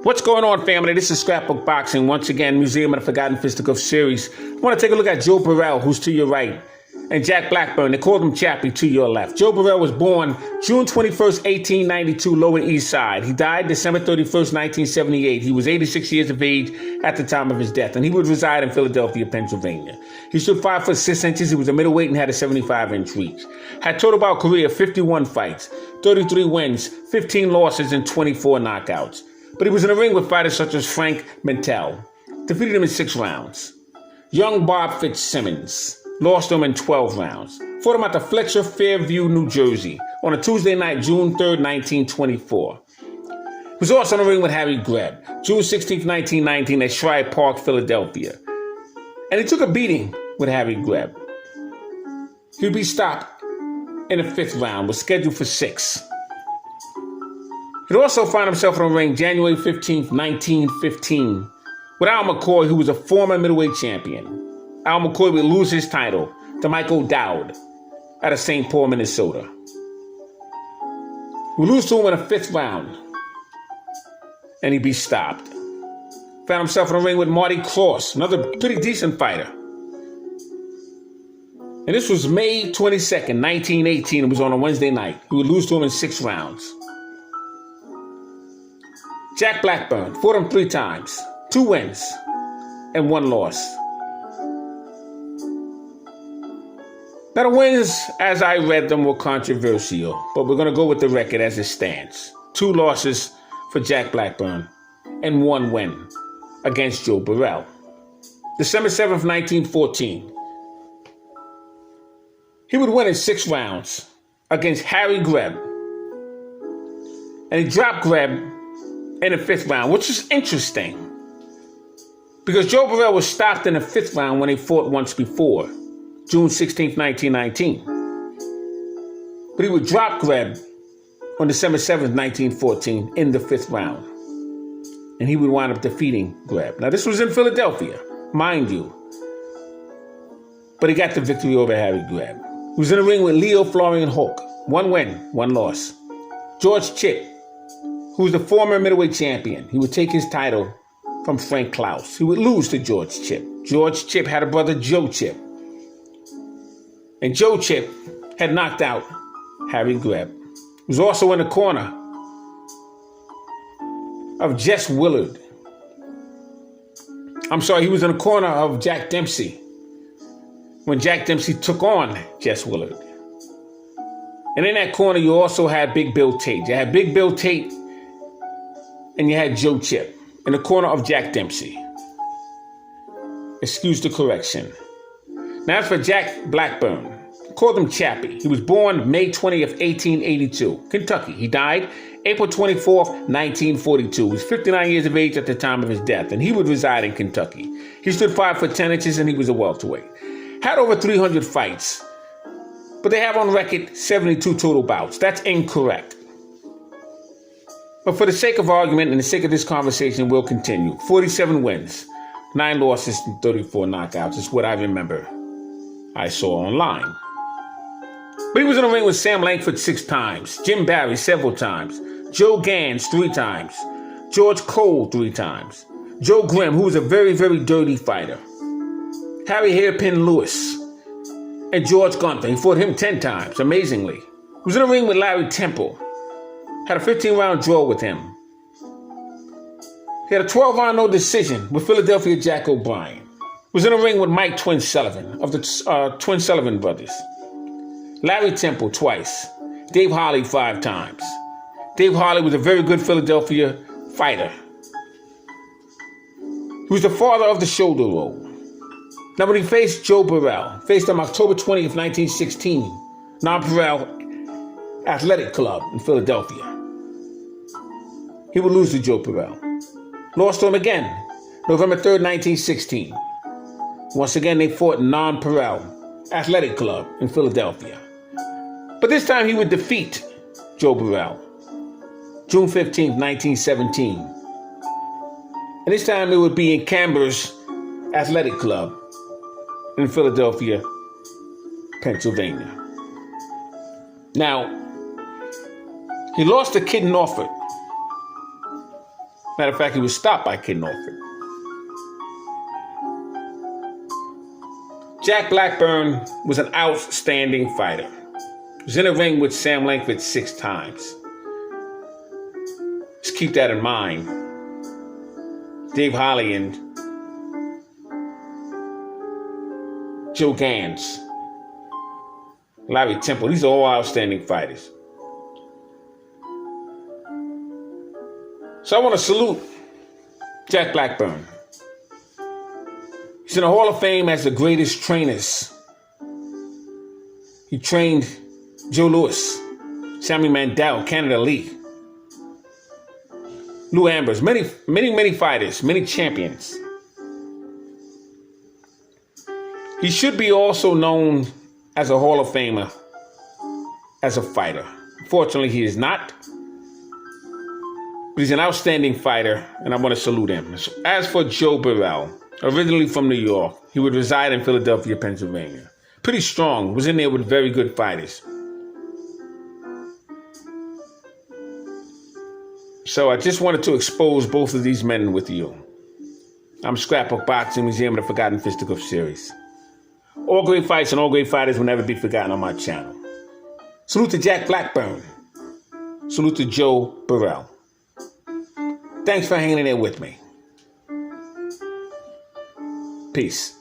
What's going on, family? This is Scrapbook Boxing. Once again, Museum of the Forgotten Fisticuffs series. I want to take a look at Joe Borrell, who's to your right, and Jack BlackBurn. They called him Chappie, to your left. Joe Borrell was born June 21st, 1892, Lower East Side. He died December 31st, 1978. He was 86 years of age at the time of his death, and he would reside in Philadelphia, Pennsylvania. He stood 5 foot 6 inches. He was a middleweight and had a 75-inch reach. Had total bout career 51 fights, 33 wins, 15 losses, and 24 knockouts. But he was in the ring with fighters such as Frank Mentel. Defeated him in 6 rounds. Young Bob Fitzsimmons lost him in 12 rounds. Fought him at the Fletcher Fairview, New Jersey on a Tuesday night, June 3rd, 1924. He was also in the ring with Harry Greb, June 16th, 1919 at Shrine Park, Philadelphia. And he took a beating with Harry Greb. He would be stopped in the 5th round, was scheduled for 6. He'd also find himself in the ring January 15th, 1915, with Al McCoy, who was a former middleweight champion. Al McCoy would lose his title to Mike O'Dowd out of St. Paul, Minnesota. He would lose to him in the 5th round, and he'd be stopped. Found himself in the ring with Marty Cross, another pretty decent fighter. And this was May 22nd, 1918. It was on a Wednesday night. He would lose to him in 6 rounds. Jack BlackBurn fought him 3 times, 2 wins, and 1 loss. Now the wins, as I read them, were controversial, but we're going to go with the record as it stands. 2 losses for Jack BlackBurn, and 1 win against Joe Borrell. December 7th, 1914. He would win in 6 rounds against Harry Greb. And he dropped Greb in the 5th round, which is interesting because Joe Borrell was stopped in the 5th round when he fought once before, June 16th, 1919. But he would drop Greb on December 7th, 1914 in the 5th round. And he would wind up defeating Greb. Now, this was in Philadelphia, mind you. But he got the victory over Harry Greb. He was in the ring with Leo Florian Hulk. 1 win, 1 loss. George Chipp, who was the former middleweight champion. He would take his title from Frank Klaus. He would lose to George Chipp. George Chipp had a brother, Joe Chipp. And Joe Chipp had knocked out Harry Greb. He was also in the corner of Jess Willard. He was in the corner of Jack Dempsey when Jack Dempsey took on Jess Willard. And in that corner, you also had Big Bill Tate. You had Big Bill Tate and you had Joe Chipp in the corner of Jack Dempsey. Excuse the correction. Now as for Jack BlackBurn, called him Chappie. He was born May 20th, 1882, Kentucky. He died April 24th, 1942. He was 59 years of age at the time of his death, and he would reside in Kentucky. He stood 5 foot 10 inches, and he was a welterweight. Had over 300 fights, but they have on record 72 total bouts. That's incorrect. But for the sake of argument and the sake of this conversation, we'll continue. 47 wins, 9 losses, and 34 knockouts is what I remember I saw online. But he was in the ring with Sam Langford 6 times, Jim Barry several times, Joe Gans 3 times, George Cole 3 times, Joe Grimm, who was a very, very dirty fighter, Harry Hairpin Lewis, and George Gunther. He fought him 10 times, amazingly. He was in the ring with Larry Temple. Had a 15-round draw with him. He had a 12-round no decision with Philadelphia Jack O'Brien. Was in a ring with Mike Twin Sullivan of the Twin Sullivan brothers. Larry Temple twice. Dave Harley 5 times. Dave Harley was a very good Philadelphia fighter. He was the father of the shoulder roll. Now when he faced Joe Borrell, faced him October 20th, 1916, Non-Borrell Athletic Club in Philadelphia. He would lose to Joe Borrell. Lost to him again, November 3rd, 1916. Once again, they fought Non-Borrell Athletic Club in Philadelphia. But this time he would defeat Joe Borrell, June 15th, 1917. And this time it would be in Camber's Athletic Club in Philadelphia, Pennsylvania. Now, he lost to Kid Norfolk Matter of fact, he was stopped by Kid Norfolk. Jack Blackburn was an outstanding fighter. He was in a ring with Sam Langford 6 times. Just keep that in mind. Dave Holly and Joe Gans, Larry Temple, these are all outstanding fighters. So I want to salute Jack Blackburn. He's in the Hall of Fame as the greatest trainers. He trained Joe Louis, Sammy Mandel, Canada Lee, Lou Ambers, many fighters, many champions. He should be also known as a Hall of Famer, as a fighter. Unfortunately, he is not. But he's an outstanding fighter, and I want to salute him. As for Joe Borrell, originally from New York, he would reside in Philadelphia, Pennsylvania. Pretty strong, was in there with very good fighters. So I just wanted to expose both of these men with you. I'm Scrapbook Boxing Museum of the Forgotten Fisticuffs series. All great fights and all great fighters will never be forgotten on my channel. Salute to Jack Blackburn. Salute to Joe Borrell. Thanks for hanging in there with me. Peace.